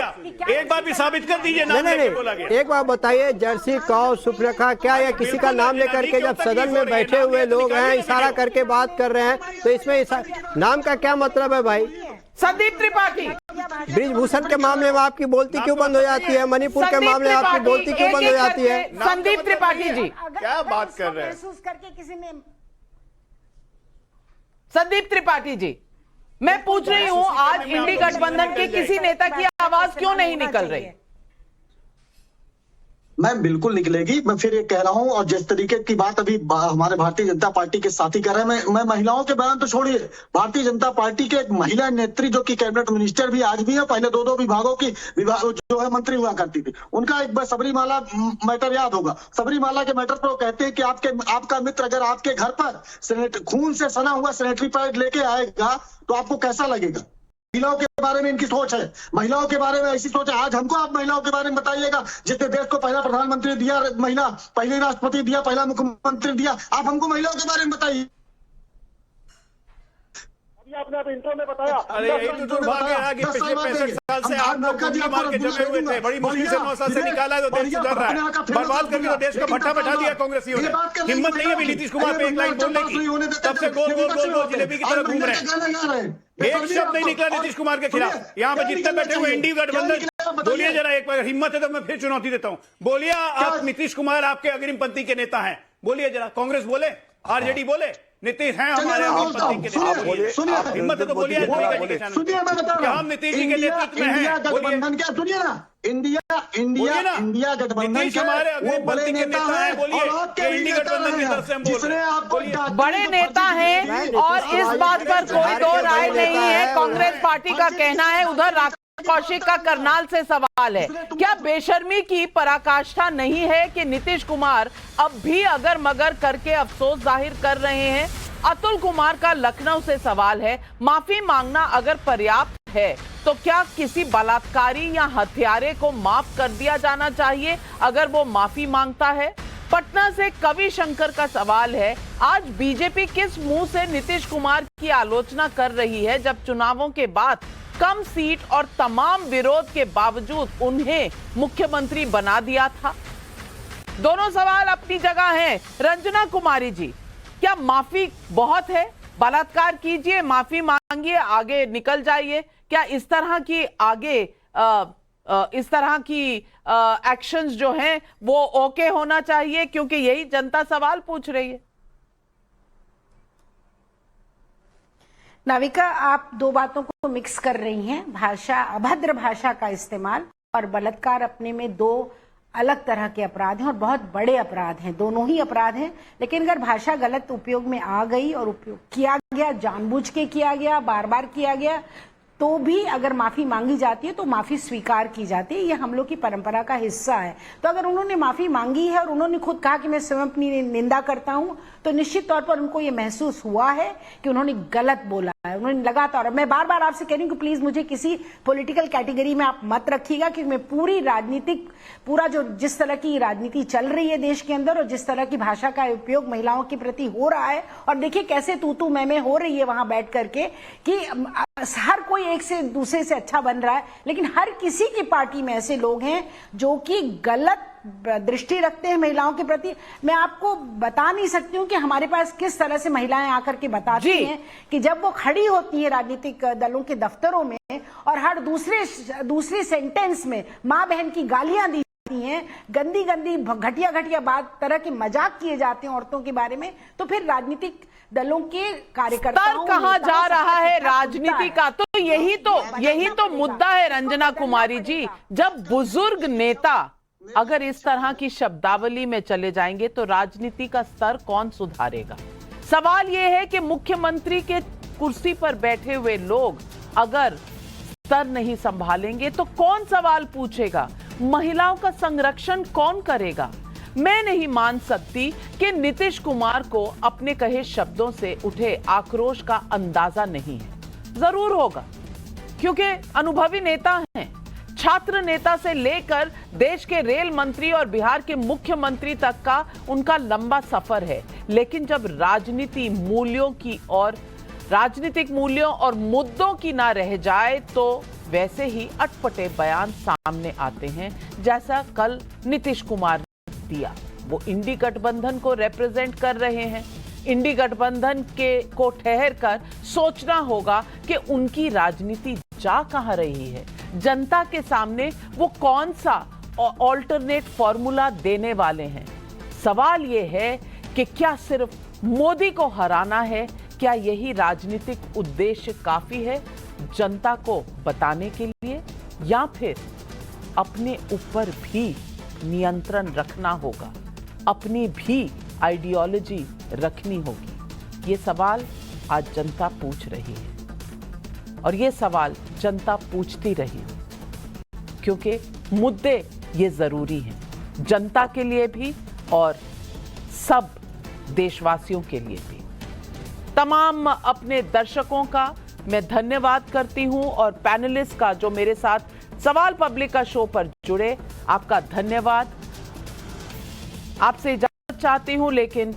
एक बार भी साबित कर दीजिए नाम लेके बोला गया। एक बार बताइए, जर्सी कौ, सुप्रेखा, क्या या किसी का नाम लेकर के जब सदन में बैठे हुए लोग हैं इशारा करके बात कर रहे हैं, तो इसमें नाम का क्या मतलब है भाई? संदीप त्रिपाठी, ब्रिजभूषण के मामले में आपकी बोलती क्यों बंद हो जाती है? मणिपुर के मामले में आपकी बोलती क्यों बंद हो जाती है? संदीप त्रिपाठी जी, क्या बात कर रहे हैं? महसूस करके किसी ने संदीप त्रिपाठी जी, मैं पूछ रही हूं आज इंडी गठबंधन के किसी नेता की आवाज क्यों नहीं निकल रही? मैं बिल्कुल निकलेगी। मैं फिर ये कह रहा हूं, और जिस तरीके की बात अभी हमारे भारतीय जनता पार्टी के साथी कर रहे हैं, मैं महिलाओं के बयान तो छोड़िए, भारतीय जनता पार्टी के एक महिला नेत्री जो कि कैबिनेट मिनिस्टर भी आज भी है, पहले दो विभागों की जो है मंत्री हुआ करती थी, उनका एक बार सबरीमाला मैटर याद होगा। सबरीमाला के मैटर पर वो कहते हैं कि आपका मित्र अगर आपके घर पर खून से सना हुआ सैनिटरी पैड लेके आएगा तो आपको कैसा लगेगा? महिलाओं के बारे में इनकी सोच है, महिलाओं के बारे में ऐसी सोच है। आज हमको आप महिलाओं के बारे में बताइएगा, जिसने देश को पहला प्रधानमंत्री दिया, महिला पहले राष्ट्रपति दिया, पहला मुख्यमंत्री दिया, आप हमको महिलाओं के बारे में बताइए। आपने अब इंट्रो में बताया, अरे यही तो दुर्भाग्य है कि पिछले 65 साल से आप लोग गोली मार के जमे हुए थे, बड़ी मुश्किल से 9 साल से निकाला है तो देश सुधर रहा है, बर्बाद करके तो देश का भट्टा बैठा दिया कांग्रेसियों ने। हिम्मत नहीं है भी नीतीश कुमार पे एक लाइन बोलने की, तब से गोल गोल गोल गोल जिलेबी की तरह घूम रहे हैं। एक शब्द नहीं निकला नीतीश कुमार के खिलाफ। यहाँ पे जितने बैठे हुए इंडी गठबंधन, बोलिए जरा एक बार, हिम्मत है तो मैं फिर चुनौती देता हूँ, बोलिए आप नीतीश कुमार आपके अग्रिम पंक्ति के नेता हैं, बोलिए जरा। कांग्रेस बोले, आरजेडी बोले, नीतीश हैं हमारे अग्रिम पंक्ति के नेता, हिम्मत है तो बोलिए। सुनिए, मैं बता रहा हूं, हम नीतीश जी के नेतृत्व में इंडिया हैं, गठबंधन क्या, सुनिए ना, इंडिया गठबंधन नीतीश के हमारे वो अग्रिम बड़े पंक्ति के नेता नेता हैं, हैं, बोलिए। और आपके इंडी गठबंधन की तरफ से हम बोल जिसने रहे हैं, आपको बड़े नेता हैं और इस बात पर कोई दो राय नहीं है। कांग्रेस पार्टी का कहना है, उधर कौशिक का करनाल से सवाल है, क्या बेशर्मी की पराकाष्ठा नहीं है कि नीतीश कुमार अब भी अगर मगर करके अफसोस जाहिर कर रहे हैं? अतुल कुमार का लखनऊ से सवाल है, माफी मांगना अगर पर्याप्त है तो क्या किसी बलात्कारी या हत्यारे को माफ कर दिया जाना चाहिए अगर वो माफी मांगता है? पटना से कवि शंकर का सवाल है, आज बीजेपी किस मुंह से नीतीश कुमार की आलोचना कर रही है जब चुनावों के बाद कम सीट और तमाम विरोध के बावजूद उन्हें मुख्यमंत्री बना दिया था? दोनों सवाल अपनी जगह हैं। रंजना कुमारी जी, क्या माफी बहुत है? बलात्कार कीजिए, माफी मांगिए, आगे निकल जाइए, क्या इस तरह की आगे इस तरह की एक्शंस जो हैं वो ओके होना चाहिए? क्योंकि यही जनता सवाल पूछ रही है। नाविका, आप दो बातों को मिक्स कर रही हैं, भाषा, अभद्र भाषा का इस्तेमाल और बलात्कार अपने में दो अलग तरह के अपराध हैं और बहुत बड़े अपराध हैं, दोनों ही अपराध हैं। लेकिन अगर भाषा गलत उपयोग में आ गई और उपयोग किया गया, जानबूझ के किया गया, बार बार किया गया, तो भी अगर माफी मांगी जाती है तो माफी स्वीकार की जाती है, ये हम लोग की परंपरा का हिस्सा है। तो अगर उन्होंने माफी मांगी है और उन्होंने खुद कहा कि मैं स्वयं अपनी निंदा करता हूं, तो निश्चित तौर पर उनको ये महसूस हुआ है कि उन्होंने गलत बोला है। उन्होंने लगातार, मैं बार बार आपसे कह रही हूं कि प्लीज मुझे किसी पॉलिटिकल कैटेगरी में आप मत रखिएगा, क्योंकि मैं पूरी राजनीतिक, पूरा जो जिस तरह की राजनीति चल रही है देश के अंदर और जिस तरह की भाषा का उपयोग महिलाओं के प्रति हो रहा है, और देखिए कैसे तू मैं हो रही है वहां बैठ करके कि हर कोई एक से दूसरे से अच्छा बन रहा है, लेकिन हर किसी की पार्टी में ऐसे लोग हैं जो कि गलत दृष्टि रखते हैं महिलाओं के प्रति। मैं आपको बता नहीं सकती हूं कि हमारे पास किस तरह से महिलाएं आकर के बताती हैं कि जब वो खड़ी होती है राजनीतिक दलों के दफ्तरों में और हर दूसरे सेंटेंस में मां बहन की गालियां दी हैं, गंदी गंदी घटिया घटिया बात, तरह के मजाक किए जाते हैं औरतों के बारे में, तो फिर राजनीतिक दलों के कार्यकर्ताओं कहां जा रहा है राजनीति का? तो यही तो मुद्दा है रंजना कुमारी जी। जब बुजुर्ग नेता अगर इस तरह की शब्दावली में चले जाएंगे तो राजनीति का स्तर कौन सुधारेगा? सवाल यह है कि मुख्यमंत्री के कुर्सी पर बैठे हुए लोग अगर स्तर नहीं संभालेंगे तो कौन सवाल पूछेगा? महिलाओं का संरक्षण कौन करेगा? मैं नहीं मान सकती कि नीतीश कुमार को अपने कहे शब्दों से उठे आक्रोश का अंदाजा नहीं है। जरूर होगा, क्योंकि अनुभवी नेता हैं। छात्र नेता से लेकर देश के रेल मंत्री और बिहार के मुख्यमंत्री तक का उनका लंबा सफर है। लेकिन जब राजनीति मूल्यों की और राजनीतिक मूल्यों और मुद्दों की ना रह जाए तो वैसे ही अटपटे बयान सामने आते हैं, जैसा कल नीतीश कुमार ने दिया। वो इंडी गठबंधन को रिप्रेजेंट कर रहे हैं। इंडी गठबंधन को ठहर कर सोचना होगा कि उनकी राजनीति जा कहां रही है, जनता के सामने वो कौन सा ऑल्टरनेट फॉर्मूला देने वाले हैं। सवाल ये है कि क्या सिर्फ मोदी को हराना है, क्या यही राजनीतिक उद्देश्य काफी है जनता को बताने के लिए, या फिर अपने ऊपर भी नियंत्रण रखना होगा, अपनी भी आइडियोलॉजी रखनी होगी। ये सवाल आज जनता पूछ रही है और ये सवाल जनता पूछती रही, क्योंकि मुद्दे ये जरूरी हैं, जनता के लिए भी और सब देशवासियों के लिए भी। तमाम अपने दर्शकों का मैं धन्यवाद करती हूं और पैनलिस्ट का जो मेरे साथ सवाल पब्लिक का शो पर जुड़े, आपका धन्यवाद। आपसे इजाजत चाहती हूं, लेकिन